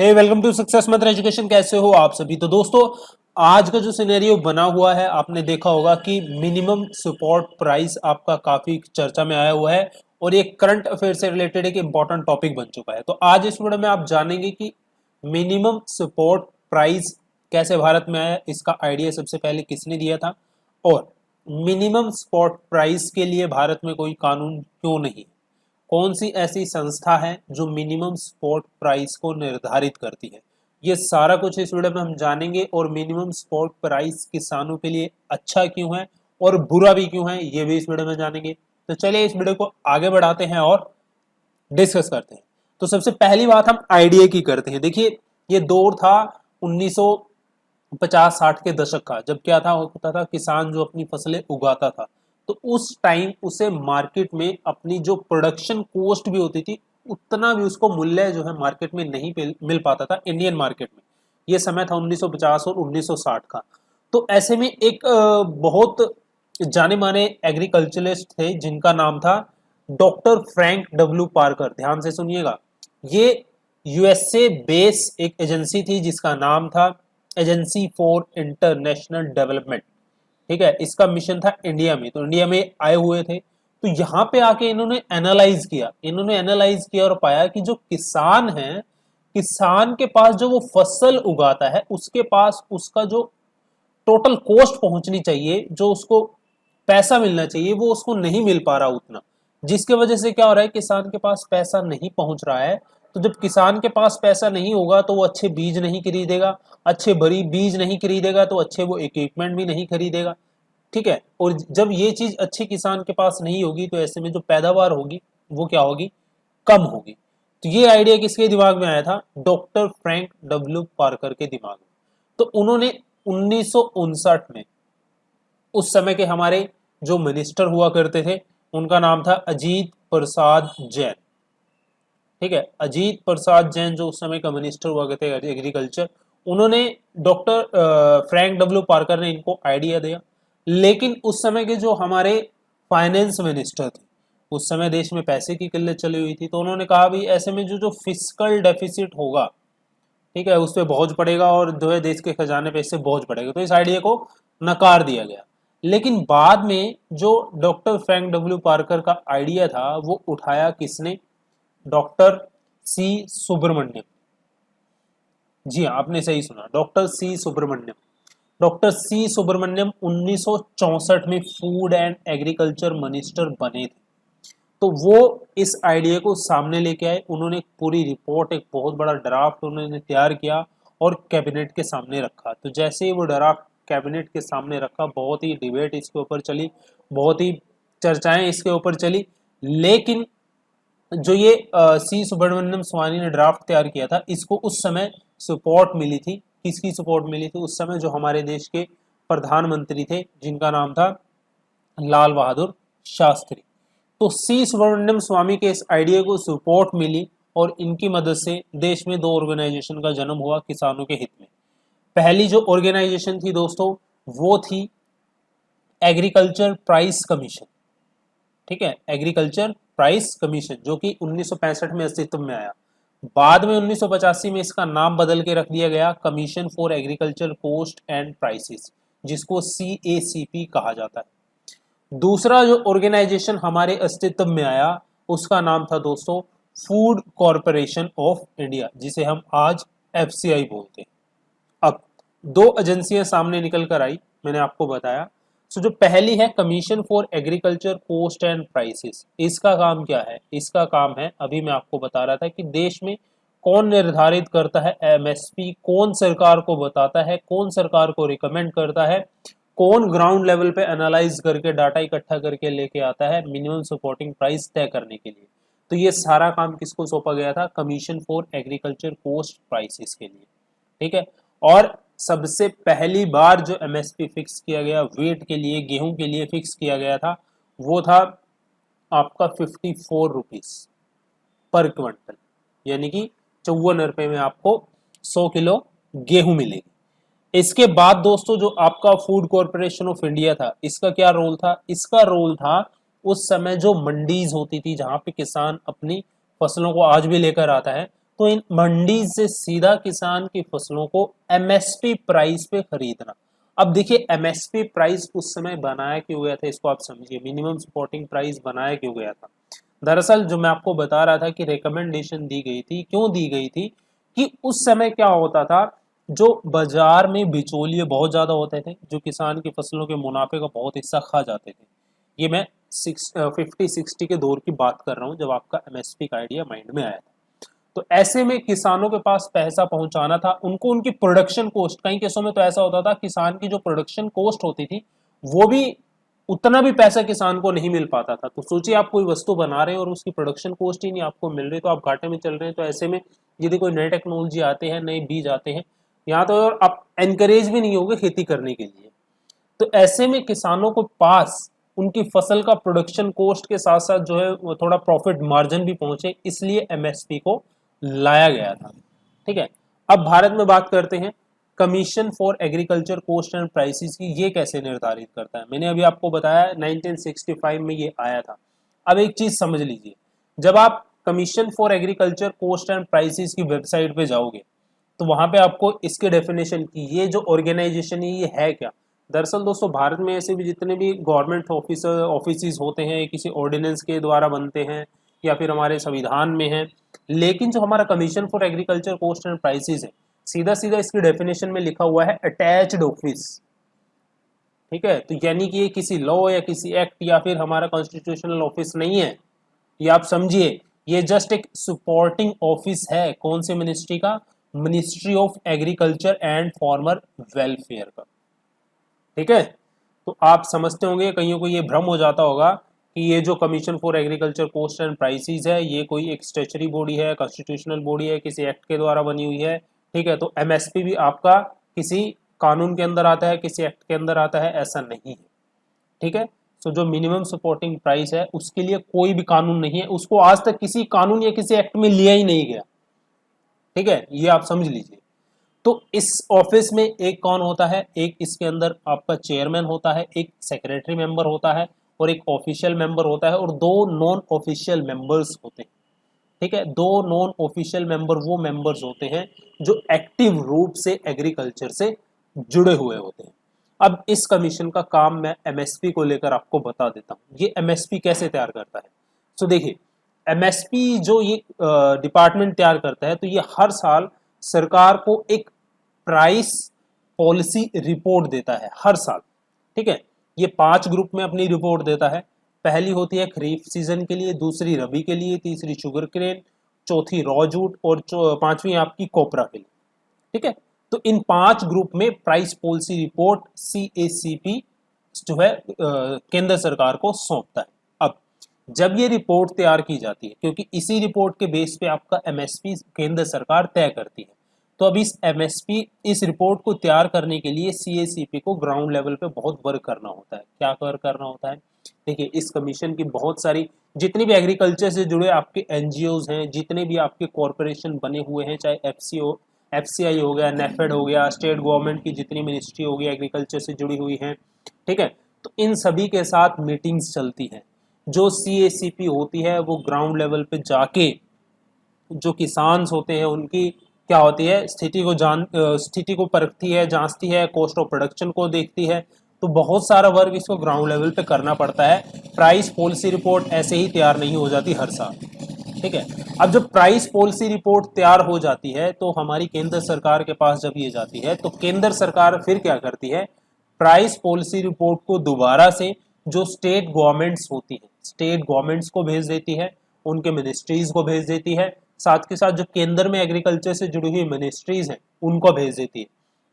Hey welcome to success मंत्र education. कैसे हो आप सभी। तो दोस्तों आज का जो सिनेरियो बना हुआ है आपने देखा होगा कि मिनिमम सपोर्ट प्राइस आपका काफी चर्चा में आया हुआ है और ये करंट अफेयर से रिलेटेड एक इंपॉर्टेंट टॉपिक बन चुका है। तो आज इस वीडियो में आप जानेंगे कि मिनिमम सपोर्ट प्राइस कैसे भारत में आया, इसका आइडिया सबसे पहले किसने दिया था और मिनिमम सपोर्ट प्राइस के लिए भारत में कोई कानून क्यों नहीं, कौन सी ऐसी संस्था है जो मिनिमम सपोर्ट प्राइस को निर्धारित करती है। ये सारा कुछ इस वीडियो में हम जानेंगे और मिनिमम सपोर्ट प्राइस किसानों के लिए अच्छा क्यों है और बुरा भी क्यों है ये भी इस वीडियो में जानेंगे। तो चलिए इस वीडियो को आगे बढ़ाते हैं और डिस्कस करते हैं। तो सबसे पहली बात हम आईडीए की करते हैं। देखिए ये दौर था 1950-60 के दशक का, जब क्या था होता था किसान जो अपनी फसलें उगाता था तो उस टाइम उसे मार्केट में अपनी जो प्रोडक्शन कॉस्ट भी होती थी उतना भी उसको मूल्य जो है मार्केट में नहीं मिल पाता था इंडियन मार्केट में। ये समय था 1950 और 1960 का। तो ऐसे में एक बहुत जाने माने एग्रीकल्चरिस्ट थे जिनका नाम था डॉक्टर फ्रैंक डब्ल्यू पार्कर। ध्यान से सुनिएगा, ये यूएसए बेस एक एजेंसी थी जिसका नाम था एजेंसी फॉर इंटरनेशनल डेवलपमेंट। ठीक है, इसका मिशन था इंडिया में, तो इंडिया में आए हुए थे। तो यहाँ पे आके इन्होंने एनालाइज किया और पाया कि जो किसान है, किसान के पास जो वो फसल उगाता है उसके पास उसका जो टोटल कॉस्ट पहुंचनी चाहिए, जो उसको पैसा मिलना चाहिए वो उसको नहीं मिल पा रहा उतना, जिसके वजह से क्या हो रहा है किसान के पास पैसा नहीं पहुंच रहा है। तो जब किसान के पास पैसा नहीं होगा तो वो अच्छे बीज नहीं खरीदेगा, अच्छे बड़ी बीज नहीं खरीदेगा तो अच्छे वो इक्विपमेंट भी नहीं खरीदेगा। ठीक है, और जब ये चीज अच्छे किसान के पास नहीं होगी तो ऐसे में जो पैदावार होगी वो क्या होगी, कम होगी। तो ये आइडिया किसके दिमाग में आया था, डॉक्टर फ्रैंक डब्ल्यू पार्कर के दिमाग में। तो उन्होंने 1959 में उस समय के हमारे जो मिनिस्टर हुआ करते थे उनका नाम था अजीत प्रसाद जैन। ठीक है, अजीत प्रसाद जैन जो उस समय का मिनिस्टर हुआ करते थे एग्रीकल्चर, उन्होंने डॉक्टर फ्रैंक डब्ल्यू पार्कर ने इनको आइडिया दिया। लेकिन उस समय के जो हमारे फाइनेंस मिनिस्टर थे, उस समय देश में पैसे की किल्लत चली हुई थी, तो उन्होंने कहा भी ऐसे में जो जो फिस्कल डेफिसिट होगा, ठीक है, उस पर बोझ पड़ेगा और जो है देश के खजाने पे इससे बोझ पड़ेगा, तो इस आइडिया को नकार दिया गया। लेकिन बाद में जो डॉक्टर फ्रैंक डब्ल्यू पार्कर का आइडिया था वो उठाया किसने, डॉक्टर सी सुब्रमण्यम। जी हाँ, आपने सही सुना, doctor C Subramaniam. Doctor C Subramaniam 1964 में फूड एंड एग्रीकल्चर मिनिस्टर बने थे। तो वो इस आइडिया को सामने लेके आए, उन्होंने एक पूरी रिपोर्ट, एक बहुत बड़ा ड्राफ्ट उन्होंने तैयार किया और कैबिनेट के सामने रखा। तो जैसे ही वो ड्राफ्ट कैबिनेट के सामने रखा, बहुत ही डिबेट इसके ऊपर चली, बहुत ही चर्चाएं इसके ऊपर चली। लेकिन जो ये सी सुब्रमण्यम स्वामी ने ड्राफ्ट तैयार किया था, इसको उस समय सपोर्ट मिली थी। किसकी सपोर्ट मिली थी उस समय, जो हमारे देश के प्रधानमंत्री थे जिनका नाम था लाल बहादुर शास्त्री। तो सी सुब्रमण्यम स्वामी के इस आइडिया को सपोर्ट मिली और इनकी मदद से देश में दो ऑर्गेनाइजेशन का जन्म हुआ किसानों के हित में। पहली जो ऑर्गेनाइजेशन थी दोस्तों वो थी एग्रीकल्चर प्राइस कमीशन। ठीक है, एग्रीकल्चर प्राइस कमीशन जो कि 1965 में अस्तित्व में आया। बाद में 1985 में इसका नाम बदल के रख दिया गया commission for agriculture cost and prices, जिसको CACP कहा जाता है। दूसरा जो ऑर्गेनाइजेशन हमारे अस्तित्व में आया उसका नाम था दोस्तों फूड कॉरपोरेशन ऑफ इंडिया, जिसे हम आज FCI बोलते हैं। अब दो एजेंसियां सामने निकल कर आई, मैंने आपको बताया। सो जो पहली है commission for agriculture cost and prices, इसका काम क्या है, इसका काम है, अभी मैं आपको बता रहा था कि देश में कौन निर्धारित करता है MSP, कौन सरकार को बताता है, कौन सरकार को रिकमेंड करता है, कौन ग्राउंड लेवल पे एनालाइज करके डाटा इकट्ठा करके लेके आता है मिनिमम सपोर्टिंग प्राइस तय करने के लिए। तो ये सारा काम किसको सौंपा गया था, commission for agriculture cost prices के लिए। ठीक है, और सबसे पहली बार जो MSP फिक्स किया गया वेट के लिए, गेहूं के लिए फिक्स किया गया था, वो था आपका 54 रुपीज पर क्विंटल, यानी कि 54 रुपए में आपको 100 किलो गेहूं मिलेगी। इसके बाद दोस्तों जो आपका फूड कॉरपोरेशन ऑफ इंडिया था, इसका क्या रोल था, इसका रोल था उस समय जो मंडीज होती थी जहां पे किसान अपनी फसलों को आज भी लेकर आता है, तो इन मंडी से सीधा किसान की फसलों को एमएसपी प्राइस पे खरीदना। अब देखिए एमएसपी प्राइस उस समय बनाया क्यों गया था, इसको आप समझिए। मिनिमम सपोर्टिंग प्राइस बनाया क्यों गया था? दरअसल जो मैं आपको बता रहा था कि रिकमेंडेशन दी गई थी, क्यों दी गई थी कि उस समय क्या होता था, जो बाजार में बिचौलिए बहुत ज्यादा होते थे, जो किसान की फसलों के मुनाफे का बहुत हिस्सा खा जाते थे। ये मैं 50-60 के दौर की बात कर रहा हूँ, जब आपका एमएसपी का आइडिया माइंड में आया था। तो ऐसे में किसानों के पास पैसा पहुंचाना था उनको, उनकी प्रोडक्शन कॉस्ट, कई केसों में तो ऐसा होता था किसान की जो प्रोडक्शन कॉस्ट होती थी वो भी उतना भी पैसा किसान को नहीं मिल पाता था। तो सोचिए आप कोई वस्तु बना रहे हैं और उसकी प्रोडक्शन कॉस्ट ही नहीं आपको मिल रही, तो आप घाटे में चल रहे हैं। तो ऐसे में यदि कोई नए टेक्नोलॉजी आते हैं, नए बीज आते हैं, यहाँ तो और आप एनकरेज भी नहीं होगे खेती करने के लिए। तो ऐसे में किसानों को पास उनकी फसल का प्रोडक्शन कॉस्ट के साथ साथ जो है वो थोड़ा प्रॉफिट मार्जिन भी पहुंचे, इसलिए एमएसपी को लाया गया था। ठीक है, अब भारत में बात करते हैं commission for agriculture cost and prices की। ये कैसे निर्धारित करता है? मैंने अभी आपको बताया 1965 में ये आया था। अब एक चीज समझ लीजिए, जब आप commission for agriculture cost and prices की वेबसाइट पे जाओगे तो वहां पे आपको इसके डेफिनेशन की, ये जो ऑर्गेनाइजेशन ये है क्या। दरअसल दोस्तों भारत में ऐसे भी जितने भी गवर्नमेंट ऑफिस होते हैं किसी ऑर्डिनेंस के द्वारा बनते हैं या फिर हमारे संविधान में है, लेकिन जो हमारा commission for agriculture cost and prices है, सीधा सीधा इसकी डेफिनेशन में लिखा हुआ है अटैच्ड ऑफिस। ठीक है, तो यानी कि ये किसी लॉ या किसी एक्ट या फिर हमारा कॉन्स्टिट्यूशनल ऑफिस नहीं है, ये आप समझिए। ये जस्ट एक सपोर्टिंग ऑफिस है, कौन से मिनिस्ट्री का? Ministry of agriculture and farmer welfare का। ठीक है, तो आप समझते होंगे, कईयों को ये भ्रम हो जाता होगा कि ये जो commission for agriculture cost and prices है ये कोई एक स्टैच्यूटरी बॉडी है, कॉन्स्टिट्यूशनल बॉडी है, किसी एक्ट के द्वारा बनी हुई है। ठीक है, तो एमएसपी भी आपका किसी कानून के अंदर आता है, किसी एक्ट के अंदर आता है, ऐसा नहीं है। ठीक है, तो जो मिनिमम सपोर्टिंग प्राइस है उसके लिए कोई भी कानून नहीं है, उसको आज तक किसी कानून या किसी एक्ट में लिया ही नहीं गया। ठीक है, ये आप समझ लीजिए। तो इस ऑफिस में एक कौन होता है? एक इसके अंदर आपका चेयरमैन होता है, एक सेक्रेटरी मेंबर होता है और एक ऑफिशियल मेंबर होता है और दो नॉन ऑफिशियल मेंबर्स होते हैं। ठीक है, दो नॉन ऑफिशियल मेंबर वो मेंबर्स होते हैं जो एक्टिव रूप से एग्रीकल्चर से जुड़े हुए होते हैं। अब इस कमीशन का काम मैं एमएसपी को लेकर आपको बता देता हूं। ये एमएसपी कैसे तैयार करता है? तो देखिए, एमएसपी जो ये डिपार्टमेंट तैयार करता है, तो ये हर साल सरकार को एक प्राइस पॉलिसी रिपोर्ट देता है हर साल। ठीक है, ये 5 ग्रुप में अपनी रिपोर्ट देता है। पहली होती है खरीफ सीजन के लिए, दूसरी रबी के लिए, तीसरी शुगर केन, चौथी रॉ जूट और पांचवी आपकी कोपरा के लिए। ठीक है, तो इन 5 ग्रुप में प्राइस पॉलिसी रिपोर्ट सीएसीपी जो है केंद्र सरकार को सौंपता है। अब जब ये रिपोर्ट तैयार की जाती है, क्योंकि इसी रिपोर्ट के बेस पे आपका एमएसपी केंद्र सरकार तय करती है, तो अब इस एमएसपी इस रिपोर्ट को तैयार करने के लिए सीएसीपी को ग्राउंड लेवल पे बहुत वर्क करना होता है। क्या वर्क करना होता है? देखिए, इस कमीशन की बहुत सारी, जितनी भी एग्रीकल्चर से जुड़े आपके एनजीओज हैं, जितने भी आपके कॉरपोरेशन बने हुए हैं, चाहे एफसीआई हो गया, नेफेड हो गया, स्टेट गवर्नमेंट की जितनी मिनिस्ट्री होगी एग्रीकल्चर से जुड़ी हुई हैं, ठीक है, तो इन सभी के साथ मीटिंग्स चलती हैं। जो सीएसीपी होती है वो ग्राउंड लेवल पे जाके जो किसान होते हैं उनकी क्या होती है स्थिति को परखती है, जांचती है, कॉस्ट ऑफ प्रोडक्शन को देखती है। तो बहुत सारा वर्क इसको ग्राउंड लेवल पे करना पड़ता है। प्राइस पॉलिसी रिपोर्ट ऐसे ही तैयार नहीं हो जाती हर साल। ठीक है, अब जब प्राइस पॉलिसी रिपोर्ट तैयार हो जाती है तो हमारी केंद्र सरकार के पास जब ये जाती है तो केंद्र सरकार फिर क्या करती है, प्राइस पॉलिसी रिपोर्ट को दोबारा से जो स्टेट गवर्नमेंट्स होती है, स्टेट गवर्नमेंट्स को भेज देती है, उनके मिनिस्ट्रीज को भेज देती है, साथ के साथ जो केंद्र में एग्रीकल्चर से जुड़ी हुई मिनिस्ट्रीज हैं उनको भेज देती है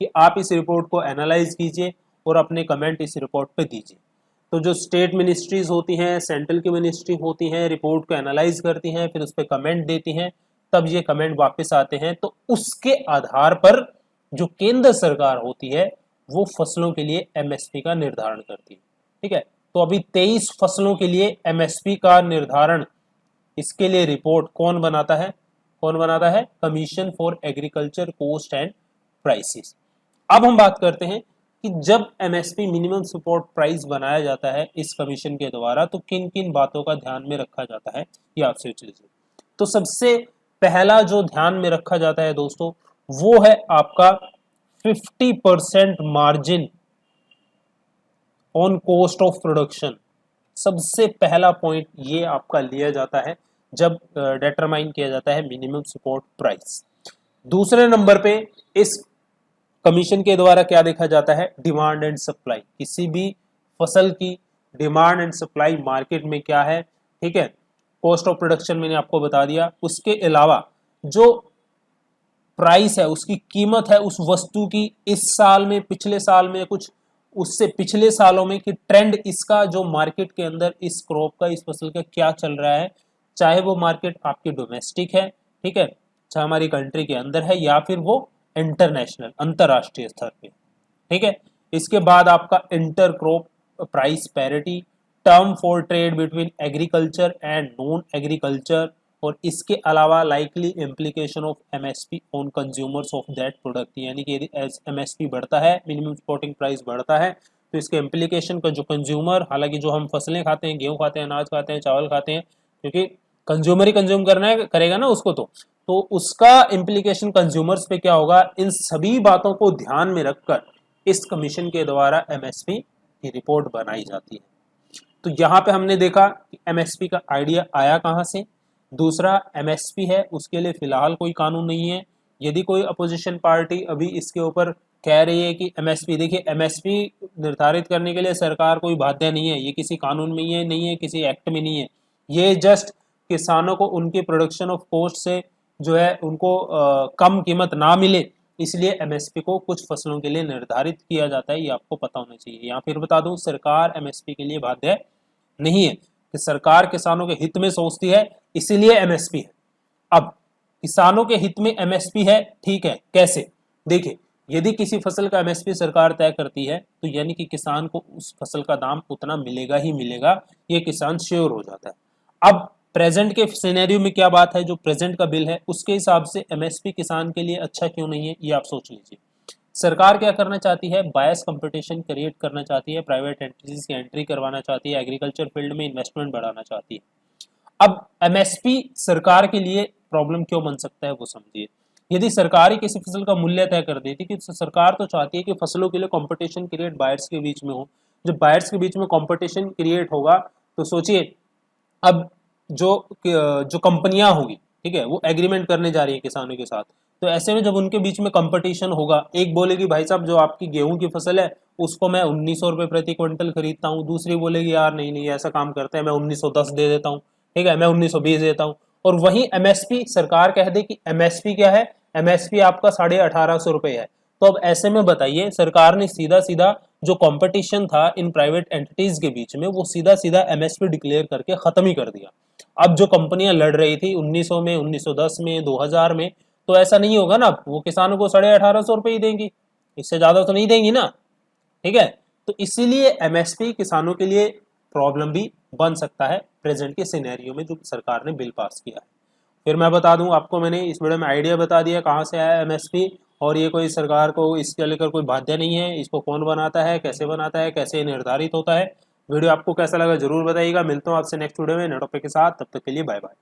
कि आप इस रिपोर्ट को एनालाइज कीजिए और अपने कमेंट इस रिपोर्ट पे दीजिए। तो जो स्टेट मिनिस्ट्रीज होती हैं, सेंट्रल की मिनिस्ट्री होती हैं, रिपोर्ट को एनालाइज करती हैं, फिर उस पर कमेंट देती हैं, तब ये कमेंट वापस आते हैं। तो उसके आधार पर जो केंद्र सरकार होती है वो फसलों के लिए एमएसपी का निर्धारण करती है। ठीक है, तो अभी 23 फसलों के लिए एमएसपी का निर्धारण, इसके लिए रिपोर्ट कौन बनाता है? कौन बनाता है? Commission for agriculture cost and prices. अब हम बात करते हैं कि जब एमएसपी मिनिमम सपोर्ट प्राइस बनाया जाता है इस कमीशन के द्वारा तो किन किन बातों का ध्यान में रखा जाता है, ये आप सोच लीजिए। तो सबसे पहला जो ध्यान में रखा जाता है दोस्तों वो है आपका 50% margin on cost of production. सबसे पहला पॉइंट ये आपका लिया जाता है जब डिटरमाइन किया जाता है मिनिमम सपोर्ट प्राइस। दूसरे नंबर पे इस कमीशन के द्वारा क्या देखा जाता है, डिमांड एंड सप्लाई। किसी भी फसल की डिमांड एंड सप्लाई मार्केट में क्या है, ठीक है। कॉस्ट ऑफ प्रोडक्शन मैंने आपको बता दिया। उसके अलावा जो प्राइस है, उसकी कीमत है उस वस्तु की इस साल में, पिछले साल में, कुछ उससे पिछले सालों में कि ट्रेंड इसका जो मार्केट के अंदर इस क्रॉप का, इस फसल का क्या चल रहा है, चाहे वो मार्केट आपकी डोमेस्टिक है, ठीक है, चाहे हमारी कंट्री के अंदर है या फिर वो इंटरनेशनल अंतरराष्ट्रीय स्तर पे, ठीक है। इसके बाद आपका inter crop price parity, term for trade between agriculture and non agriculture, और इसके अलावा likely implication of MSP on consumers of that product. यानी कि यदि एमएसपी बढ़ता है, मिनिमम सपोर्टिंग प्राइस बढ़ता है, तो इसके इम्प्लीकेशन का जो कंज्यूमर, हालांकि जो हम फसलें खाते हैं, गेहूं खाते हैं, अनाज खाते हैं, चावल खाते हैं, क्योंकि कंज्यूमर ही कंज्यूम करना है, करेगा ना उसको, तो उसका इम्प्लीकेशन कंज्यूमर्स पे क्या होगा, इन सभी बातों को ध्यान में रखकर इस कमीशन के द्वारा एमएसपी की रिपोर्ट बनाई जाती है। तो यहाँ पे हमने देखा कि एमएसपी का आइडिया आया कहाँ से। दूसरा, एमएसपी है उसके लिए फिलहाल कोई कानून नहीं है। यदि कोई अपोजिशन पार्टी अभी इसके ऊपर कह रही है कि एमएसपी, देखिए एमएसपी निर्धारित करने के लिए सरकार कोई बाध्य नहीं है, ये किसी कानून में ये नहीं है, किसी एक्ट में नहीं है, ये जस्ट किसानों को उनके प्रोडक्शन ऑफ कॉस्ट से जो है उनको कम कीमत ना मिले, इसलिए एमएसपी को कुछ फसलों के लिए निर्धारित किया जाता है, ये आपको पता होना चाहिए। यहाँ फिर बता दूं, सरकार एमएसपी के लिए बाध्य नहीं है, कि सरकार किसानों के हित में सोचती है, इसीलिए एमएसपी है। अब किसानों के हित में एमएसपी है, ठीक है, कैसे? देखिए, यदि किसी फसल का एमएसपी सरकार तय करती है तो यानी कि किसान को उस फसल का दाम उतना मिलेगा ही मिलेगा, ये किसान श्योर हो जाता है। अब प्रेजेंट के सिनेरियो में क्या बात है, जो प्रेजेंट का बिल है उसके हिसाब से एमएसपी किसान के लिए अच्छा क्यों नहीं है, ये आप सोच लीजिए। सरकार क्या करना चाहती है, बायस कंपटीशन क्रिएट करना चाहती है, प्राइवेट एंटिटीज की एंट्री करवाना चाहती है, एग्रीकल्चर फील्ड में इन्वेस्टमेंट बढ़ाना चाहती है। अब एमएसपी सरकार के लिए प्रॉब्लम क्यों बन सकता है वो समझिए। यदि सरकार ही किसी फसल का मूल्य तय कर देती, कि सरकार तो चाहती है कि फसलों के लिए कंपटीशन क्रिएट बायर्स के बीच में हो, जब बायर्स के बीच में कंपटीशन क्रिएट होगा तो सोचिए, अब जो कंपनियां होगी, ठीक है, वो एग्रीमेंट करने जा रही है किसानों के साथ, तो ऐसे में जब उनके बीच में कंपटीशन होगा, एक बोलेगी भाई साहब जो आपकी गेहूं की फसल है उसको मैं 1900 रुपए प्रति क्विंटल खरीदता हूँ, दूसरी बोलेगी यार नहीं नहीं ऐसा काम करते हैं, मैं 1910 दे देता हूँ, ठीक है, मैं 1920 देता हूँ। और वही एमएसपी सरकार कह दे कि एमएसपी क्या है, एमएसपी आपका 1850 रुपए है, तो अब ऐसे में बताइए, सरकार ने सीधा सीधा जो कंपटीशन था इन प्राइवेट एंटिटीज के बीच में, वो सीधा सीधा एमएसपी डिक्लेयर करके खत्म ही कर दिया। अब जो कंपनियां लड़ रही थी 1900 में, 1910 में, 2000 में, तो ऐसा नहीं होगा ना, वो किसानों को 1850 रुपए ही देंगी, इससे ज्यादा तो नहीं देंगी ना, ठीक है। तो इसीलिए एमएसपी किसानों के लिए प्रॉब्लम भी बन सकता है प्रेजेंट के सिनेरियो में जो सरकार ने बिल पास किया है। फिर मैं बता दूं आपको, मैंने इस वीडियो में आइडिया बता दिया कहाँ से आया एमएसपी, और ये कोई सरकार को इसके लेकर कोई बाध्य नहीं है, इसको कौन बनाता है, कैसे निर्धारित होता है। वीडियो आपको कैसा लगा जरूर बताइएगा। मिलता हूँ आपसे नेक्स्ट वीडियो में नए टॉपिक के साथ, तब तक के लिए बाय बाय।